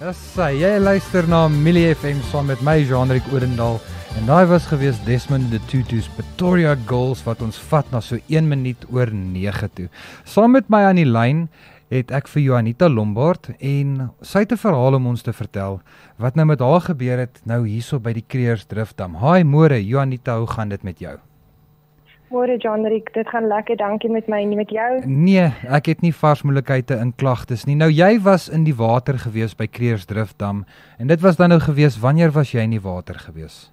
Jy luister na Millie FM saam met my, Jean-Rick Odendaal. En daai was gewees Desmond Tutu's Pretoria Girls wat ons vat na so 1 minuut oor 9 toe. Saam met my aan die lyn het ek vir Juanita Lombard en sy het 'n verhaal om ons te vertel wat nou met haar gebeur het nou hierso by die Kreersdrifdam. Haai môre Juanita, hoe gaan dit met jou? Môre Jean-Rick, dit gaan lekker, dankie met my en nie met jou. Nee, ek het nie vars moeilikheid in klagtes nie. Nou jy was in die water gewees by Kreersdrifdam en dit was dan nou gewees, wanneer was jy in die water gewees?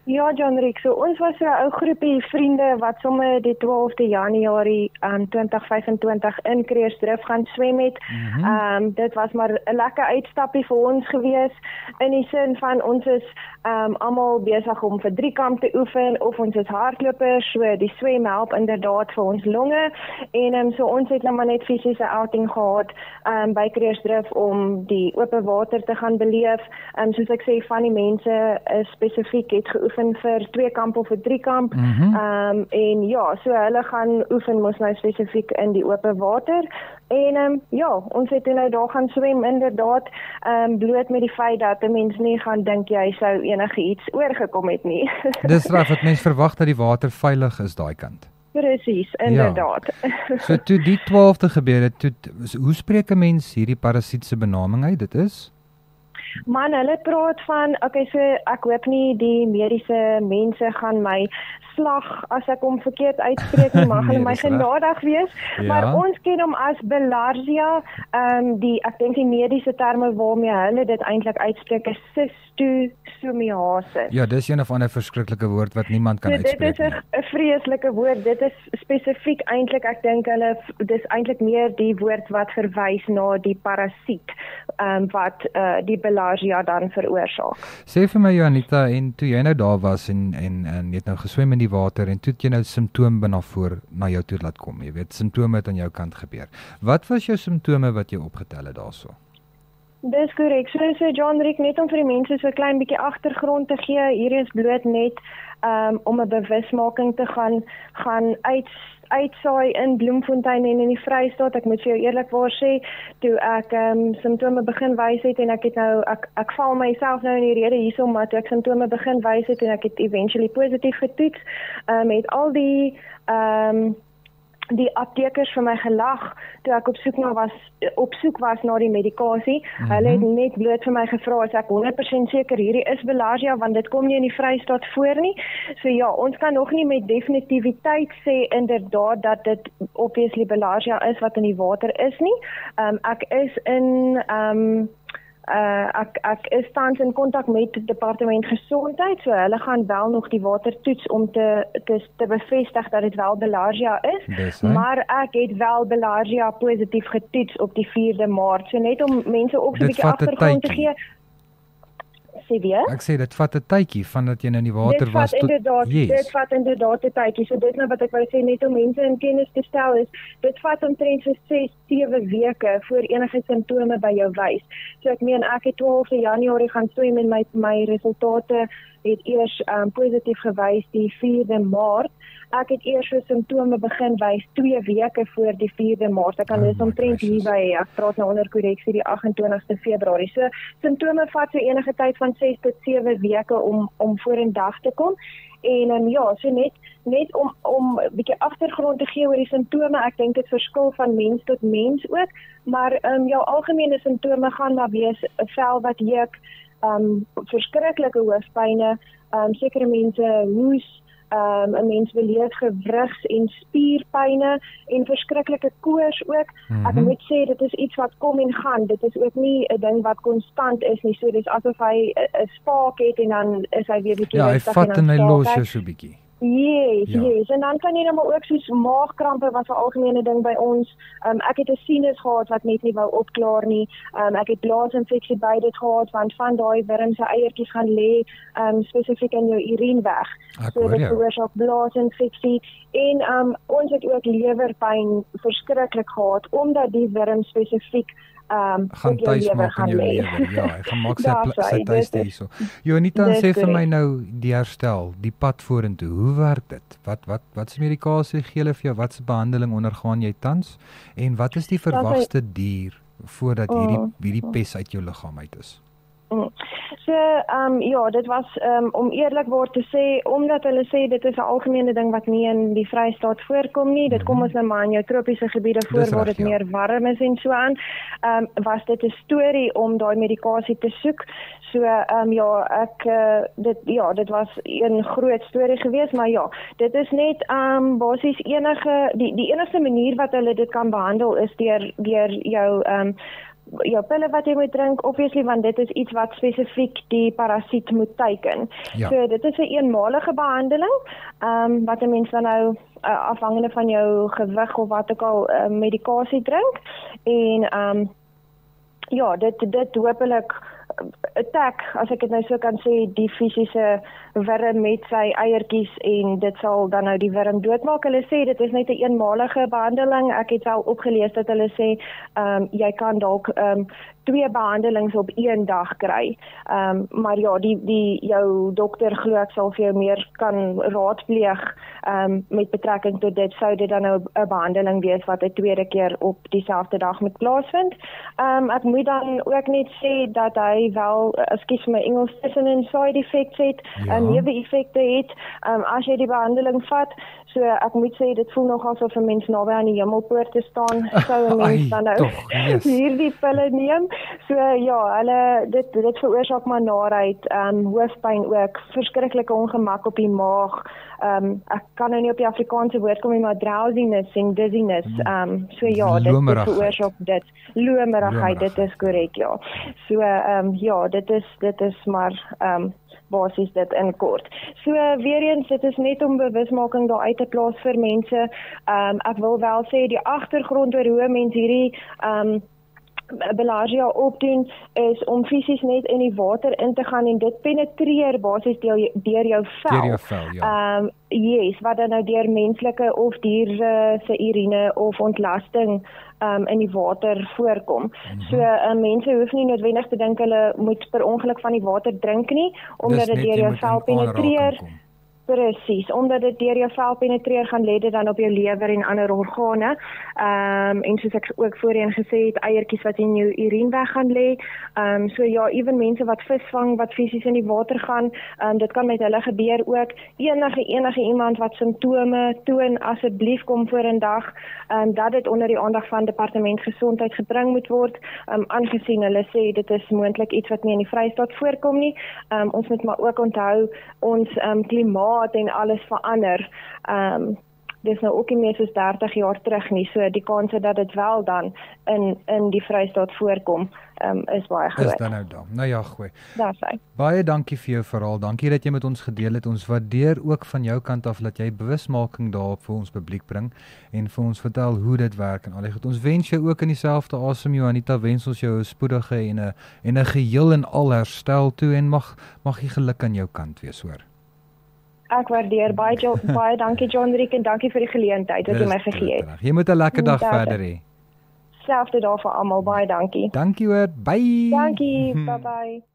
Ja, Jean-Rick, so ons was 'n ou groepie vriende wat sommer die 12de Januarie 2025 in Kreersdrift gaan swem het. Dit was maar 'n lekker uitstappie vir ons gewees, in die sin van ons is almal besig om vir 3 kamp te oefen, of ons is hardlopers, so die swem help inderdaad vir ons longe, en so ons het nou maar net fisiese outing gehad by Kreersdrift om die open water te gaan beleef. Soos ek sê, van die mense spesifiek het geoefen vir 2 kamp of vir 3 kamp, en ja, so hulle gaan oefen mos nou spesifiek in die open water, en ja, ons het nou daar gaan swem inderdaad, bloot met die feit dat 'n mens nie gaan dink jy sou enige iets oorgekom het nie. Dis reg, wat mens verwag dat die water veilig is daai kant. Presies, inderdaad. Ja. So toe die 12de gebeur het, hoe spreek 'n mens hierdie parasiet se benaming uit? Dit is? Man, hulle praat van, okay, so ek hoop nie die mediese mense gaan my slag as ek hom verkeerd uitspreek nie, mag hulle my genadig wees, maar ons ken hom as Bilharzia, ek dink die mediese terme waarmee hulle dit eintlik uitspreek is schistosomiase. Ja, dis een of ander verskriklike woord wat niemand kan uitspreek nie. Dit is 'n vreeslike woord, dit is spesifiek eintlik, ek dink hulle, dis eintlik meer die woord wat verwys na die parasiet, wat die Bilharzia dan veroorsaak. Sê vir my Juanita, en toe jy nou daar was en jy het nou geswem in die water en toe het jy nou simptome na jou toe laat kom, jy weet, simptome het aan jou kant gebeur. Wat was jou simptome wat jy opgetel het daarso? Dis korrek, so Jean-Rick, net om vir die mense so 'n klein bietjie agtergrond te gee, hier is bloot net om 'n bewusmaking te gaan uitsaai in Bloemfontein en in die Vrystaat. Ek moet vir jou eerlikwaar sê, toe ek simptome begin wys het en ek het nou, ek val myself nou in die rede hiersom, maar toe ek simptome begin wys het en ek het eventually positief getoets, het al die aptekers vir my gelag toe ek op soek was na die medikasie. Hulle het net bloot vir my gevra, as ek 100% seker hierdie is Bilharzia, want dit kom nie in die Vrystaat voor nie. So ja, ons kan nog nie met definitiviteit sê inderdaad dat dit obviously Bilharzia is wat in die water is nie. Ek is ek is tans in kontak met die departement gesondheid, so hulle gaan wel nog die water toets om te bevestig dat dit wel Bilharzia is, maar ek het wel Bilharzia positief getoets op die 4de Maart, so net om mense ook so 'n bietjie agtergrond te gee. Ek sê, dit vat 'n tydjie vandat jy in die water was tot... Dit vat inderdaad 'n tydjie, so dit nou wat ek wou sê, net om mense in kennis te stel is, dit vat omtrent so 6-7 weke voor enige simptome by jou wys. So ek meen, ek het 12de Januarie gaan swem en my resultate het eers positief gewys die 4de Maart. Ek het eers so simptome begin wys 2 weke voor die 4de Maart. Ek kan dis omtrent hier by, ek praat nou onder korreksie, die 28ste Februarie. So simptome vat so enige tyd van 6 tot 7 weke om vorendag te kom. En ja, so net om 'n bietjie agtergrond te gee oor die simptome, ek dink dit verskil van mens tot mens ook, maar jou algemene simptome gaan maar wees 'n vel wat juk, verskriklike hoofpyne, sekere mense hoes, 'n mens beleef gewrigs- en spierpyne en verskriklike koors ook. Ek moet sê, dit is iets wat kom en gaan. Dit is ook nie 'n ding wat konstant is nie. So dis asof hy 'n spaak het en dan is hy weer bietjie rustig en dan vat en hy los jou so bietjie. Yes. En dan kan jy nou maar ook soos maagkrampe was 'n algemene ding by ons. Ek het 'n sinus gehad wat net nie wou opklaar nie. Ek het blaasinfeksie by dit gehad, want van daai wurm se eiertjies gaan lê spesifiek in jou urine weg. So dit veroorsaak blaasinfeksie. En ons het ook lewerpyn verskriklik gehad, omdat die wurm spesifiek gaan tuis maak in jou lewer. Ja, hy gaan maak sy tuiste hierso. Juanita, sê vir my nou die herstel, die pad vorentoe. Hoe werk dit? Wat se medikasie gee hulle vir jou? Wat se behandeling ondergaan jy tans? En wat is die verwagte duur voordat hierdie pes uit jou liggaam uit is? So, ja, dit was om eerlikwaar te sê, omdat hulle sê dit is 'n algemene ding wat nie in die Vrystaat voorkom nie. Dit kom ons nou maar in jou tropiese gebiede voor waar dit meer warm is en so aan. Was dit 'n storie om daai medikasie te soek. So, dit was 'n groot storie geweest, maar ja, dit is net basies die enigste manier wat hulle dit kan behandel is deur jou pille wat jy moet drink, obviously, want dit is iets wat spesifiek die parasiet moet teiken. Ja. So dit is 'n eenmalige behandeling, wat 'n mens dan nou afhangende van jou gewig of wat ook al medikasie drink. En dit hopelik attack, as ek dit nou so kan sê, die fisiese wurm met sy eiertjies en dit sal dan nou die wurm doodmaak. Hulle sê dit is net 'n eenmalige behandeling. Ek het al opgelees dat hulle sê jy kan dalk 2 behandelings op 1 dag kry. Maar ja, jou dokter glo ek sal vir jou meer kan raadpleeg met betrekking tot dit, sou dit dan nou 'n behandeling wees wat 'n tweede keer op dieselfde dag moet plaasvind. Ek moet dan ook net sê dat hy wel, ekskuus my Engels, tussenin side effects het, neeweffekte het, as jy die behandeling vat. So ek moet sê, dit voel nog asof 'n mens naby aan die hemelpoort te staan, sou 'n mens dan nou hierdie pille neem. So ja, dit veroorsaak maar narigheid, hoofpyn ook, verskriklike ongemak op die maag. Ek kan nou nie op die Afrikaanse woord kom nie, maar drowsiness en dizziness. So ja, dit veroorsaak dit. Lomerigheid, dit is korrek, ja. So dit is maar basies dit in kort. So weer eens, dit is net om bewusmaking daar uit te plaas vir mense. Ek wil wel sê die agtergrond oor hoe mense hierdie Belagia opdoen is om fisies net in die water in te gaan en dit penetreer basies deur jou vel. Deur jou vel, ja. Yes, wat dan nou deur menslike of diere se urine of ontlasting in die water voorkom. So mense hoef nie noodwendig te dink hulle moet per ongeluk van die water drink nie, omdat dit deur jou vel penetreer. Presies, omdat dit deur jou vel penetreer, gaan lê dit dan op jou lewer en ander organe. En soos ek ook voorheen gesê het, eiertjies wat in jou urine weg gaan lê. So ja, ewen mense wat vis vang, wat fisies in die water gaan, dit kan met hulle gebeur ook. Enige iemand wat simptome toon, asseblief kom vorendag, dat dit onder die aandag van Departement Gesondheid gebring moet word, aangesien hulle sê dit is moontlik iets wat nie in die Vrystaat voorkom nie. Ons moet maar ook onthou, ons klimaat en alles verander. Dis nou ook nie meer soos 30 jaar terug nie, so die kans dat dit wel dan in die Vrystaat voorkom, is baie groot. Is dan nou dan. Nou ja, goeie. Daar's hy. Baie dankie vir jou verhaal. Dankie dat jy met ons gedeel het. Ons waardeer ook van jou kant af dat jy bewusmaking daarop vir ons publiek bring en vir ons vertel hoe dit werk en al die goed. Ons wens jou ook in dieselfde asem, Johanita, wens ons jou 'n spoedige en 'n geheel en al herstel toe en mag jy geluk aan jou kant wees, hoor. Ek waardeer baie dankie John-Riek en dankie vir die geleentheid wat jy my gegee het. Jy moet 'n lekker dag verder hê. Selfde dag vir almal, baie dankie. Dankie hoor. Bye. Dankie. Bye bye.